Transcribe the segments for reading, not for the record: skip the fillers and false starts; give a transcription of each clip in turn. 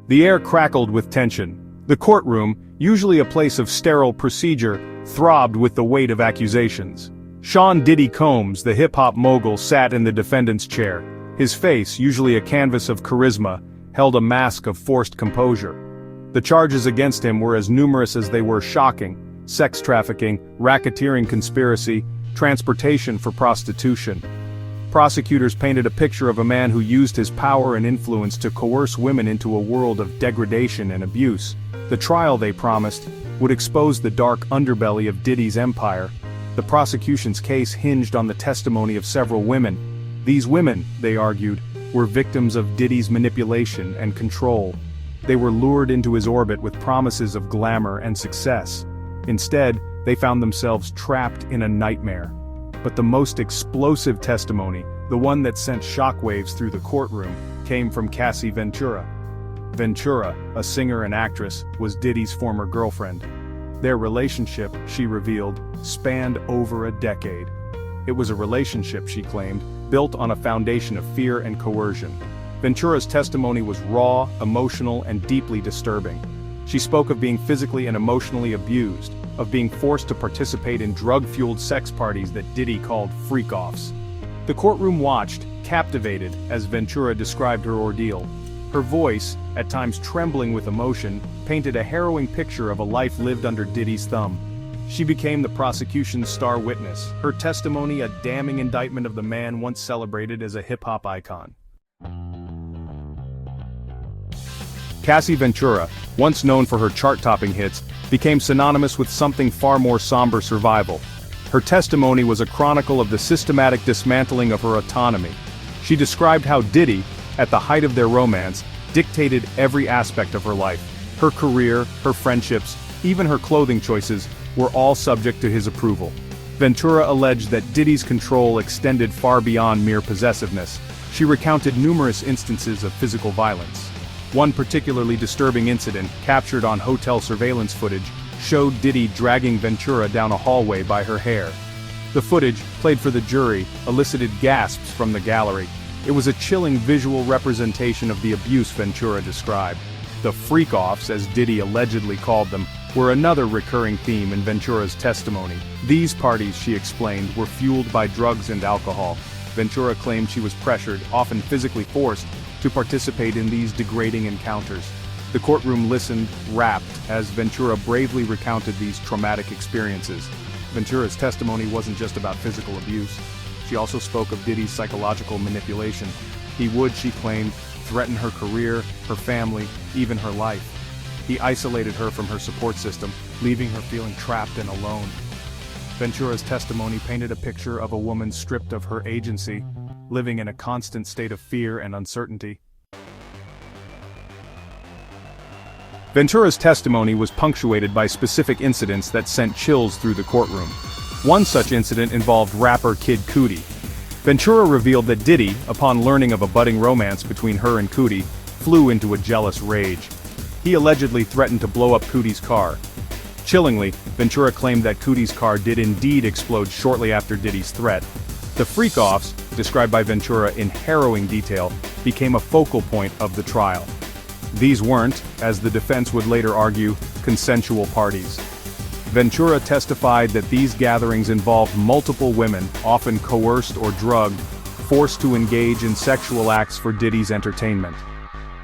The air crackled with tension. The courtroom, usually a place of sterile procedure, throbbed with the weight of accusations. Sean "Diddy" Combs, the hip-hop mogul, sat in the defendant's chair. His face, usually a canvas of charisma, held a mask of forced composure. The charges against him were as numerous as they were shocking: sex trafficking, racketeering conspiracy, transportation for prostitution. Prosecutors painted a picture of a man who used his power and influence to coerce women into a world of degradation and abuse. The trial, they promised, would expose the dark underbelly of Diddy's empire. The prosecution's case hinged on the testimony of several women. These women, they argued, were victims of Diddy's manipulation and control. They were lured into his orbit with promises of glamour and success. Instead, they found themselves trapped in a nightmare. But the most explosive testimony, the one that sent shockwaves through the courtroom, came from Cassie Ventura. Ventura, a singer and actress, was Diddy's former girlfriend. Their relationship, she revealed, spanned over a decade. It was a relationship, she claimed, built on a foundation of fear and coercion. Ventura's testimony was raw, emotional, and deeply disturbing. She spoke of being physically and emotionally abused, of being forced to participate in drug-fueled sex parties that Diddy called freak-offs. The courtroom watched, captivated, as Ventura described her ordeal. Her voice, at times trembling with emotion, painted a harrowing picture of a life lived under Diddy's thumb. She became the prosecution's star witness, her testimony a damning indictment of the man once celebrated as a hip-hop icon. Cassie Ventura, once known for her chart-topping hits, became synonymous with something far more somber: survival. Her testimony was a chronicle of the systematic dismantling of her autonomy. She described how Diddy, at the height of their romance, dictated every aspect of her life. Her career, her friendships, even her clothing choices, were all subject to his approval. Ventura alleged that Diddy's control extended far beyond mere possessiveness. She recounted numerous instances of physical violence. One particularly disturbing incident, captured on hotel surveillance footage, showed Diddy dragging Ventura down a hallway by her hair. The footage, played for the jury, elicited gasps from the gallery. It was a chilling visual representation of the abuse Ventura described. The freak-offs, as Diddy allegedly called them, were another recurring theme in Ventura's testimony. These parties, she explained, were fueled by drugs and alcohol. Ventura claimed she was pressured, often physically forced, to participate in these degrading encounters. The courtroom listened, rapt, as Ventura bravely recounted these traumatic experiences. Ventura's testimony wasn't just about physical abuse. She also spoke of Diddy's psychological manipulation. He would, she claimed, threaten her career, her family, even her life. He isolated her from her support system, leaving her feeling trapped and alone. Ventura's testimony painted a picture of a woman stripped of her agency, living in a constant state of fear and uncertainty. Ventura's testimony was punctuated by specific incidents that sent chills through the courtroom. One such incident involved rapper Kid Cudi. Ventura revealed that Diddy, upon learning of a budding romance between her and Cudi, flew into a jealous rage. He allegedly threatened to blow up Cudi's car. Chillingly, Ventura claimed that Cudi's car did indeed explode shortly after Diddy's threat. The freak-offs, described by Ventura in harrowing detail, became a focal point of the trial. These weren't, as the defense would later argue, consensual parties. Ventura testified that these gatherings involved multiple women, often coerced or drugged, forced to engage in sexual acts for Diddy's entertainment.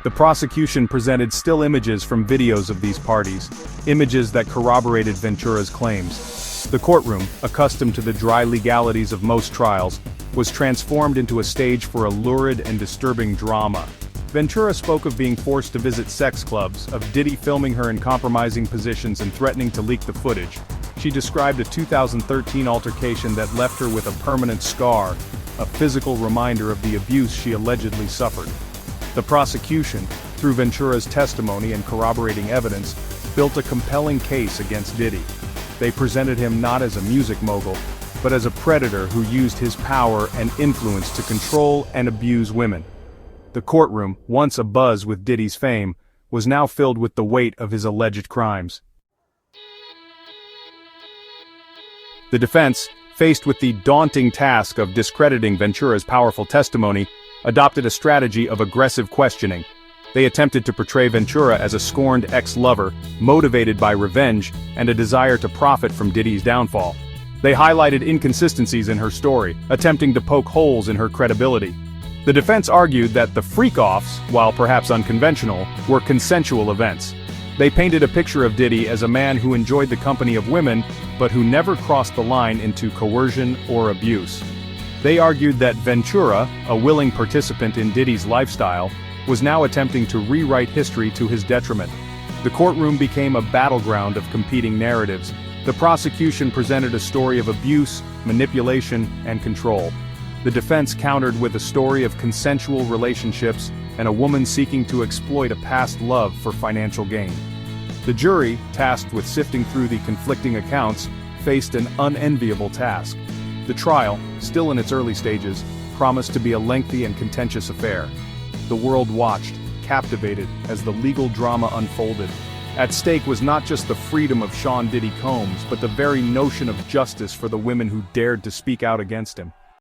The prosecution presented still images from videos of these parties, images that corroborated Ventura's claims. The courtroom, accustomed to the dry legalities of most trials, was transformed into a stage for a lurid and disturbing drama. Ventura spoke of being forced to visit sex clubs, of Diddy filming her in compromising positions and threatening to leak the footage. She described a 2013 altercation that left her with a permanent scar, a physical reminder of the abuse she allegedly suffered. The prosecution, through Ventura's testimony and corroborating evidence, built a compelling case against Diddy. They presented him not as a music mogul, but as a predator who used his power and influence to control and abuse women. The courtroom, once abuzz with Diddy's fame, was now filled with the weight of his alleged crimes. The defense, faced with the daunting task of discrediting Ventura's powerful testimony, adopted a strategy of aggressive questioning. They attempted to portray Ventura as a scorned ex-lover, motivated by revenge and a desire to profit from Diddy's downfall. They highlighted inconsistencies in her story, attempting to poke holes in her credibility. The defense argued that the freak-offs, while perhaps unconventional, were consensual events. They painted a picture of Diddy as a man who enjoyed the company of women, but who never crossed the line into coercion or abuse. They argued that Ventura, a willing participant in Diddy's lifestyle, was now attempting to rewrite history to his detriment. The courtroom became a battleground of competing narratives. The prosecution presented a story of abuse, manipulation, and control. The defense countered with a story of consensual relationships and a woman seeking to exploit a past love for financial gain. The jury, tasked with sifting through the conflicting accounts, faced an unenviable task. The trial, still in its early stages, promised to be a lengthy and contentious affair. The world watched, captivated, as the legal drama unfolded. At stake was not just the freedom of Sean Diddy Combs, but the very notion of justice for the women who dared to speak out against him.